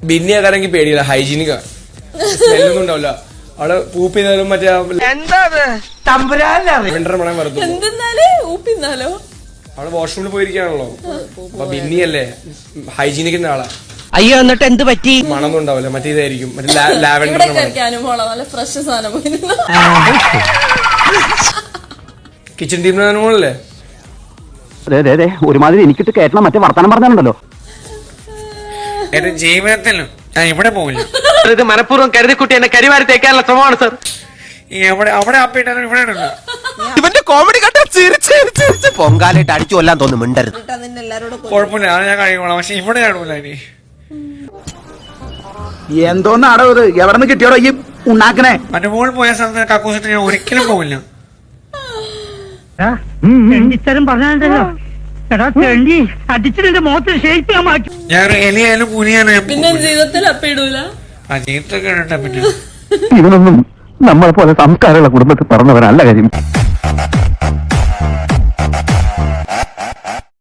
ബിന്നിയാക്കാണെങ്കിൽ പേടിയില്ല, ഹൈജീനിക്കാ, സ്മെല്ലൊന്നും ഉണ്ടാവില്ല. അവള് പൂപ്പ് ചെയ്താലും മറ്റേ അവള് വാഷ്റൂമിൽ പോയിരിക്കാണല്ലോ. അപ്പൊ ബിന്നിയല്ലേ ഹൈജീനിക്കുന്ന ആളാ. അയ്യോ എന്നിട്ട് എന്ത് പറ്റി? മണമൊന്നും ഉണ്ടാവില്ല, മറ്റേ ഇതായിരിക്കും, മറ്റേ ലാവൻഡർ. കിച്ചൺ ടീമിന് അനുഭവമല്ലേ? ഒരുമാതിരി എനിക്കിട്ട് കേട്ടണം, മറ്റേ വർത്തമാനം പറഞ്ഞാലുണ്ടല്ലോ. എന്റെ ജീവിതത്തിലും ഞാൻ ഇവിടെ പോകില്ല. ഇത് മനഃപൂർവ്വം കരുതിക്കുട്ടി എന്നെ കരിവാരി തേക്കാനുള്ള ശ്രമമാണ് സർ. അവിടെ അപ്പിട്ടാലും ഇവിടെ ഇവന്റെ കോമഡി കണ്ട ചിരിച്ച് പൊങ്കാലായിട്ട് അടിച്ചു കൊല്ലാൻ തോന്നുന്നു. മിണ്ടരുത്. കുഴപ്പമില്ല, ഞാൻ കഴിക്കോളാം. പക്ഷെ ഇവിടെ കാണൂല. ഇനി എന്തോന്നാടോ ഇത്? എവിടെ നിന്ന് കിട്ടിയോടോ ഈ ഉണ്ടാക്കണേ? മറ്റേ മോൾ പോയ സ്ഥലത്ത് കക്കൂസത്തിന് ഞാൻ ഒരിക്കലും പോകില്ല. പറഞ്ഞോ അടിച്ചിട്ട് മുഖത്ത് ഷേപ്പ് ഞാൻ മാറ്റി. ഞാൻ എലിയായാലും പുലിയാലും പിന്നെ ജീവിതത്തിൽ അപ്പിടൂല. ആ ജീവിതത്തൊക്കെ ഇടണ്ട. പിന്നെ ഇവനൊന്നും നമ്മളെ പോലെ സംസ്കാരമുള്ള കുടുംബത്തിൽ പറഞ്ഞവരല്ല കാര്യം.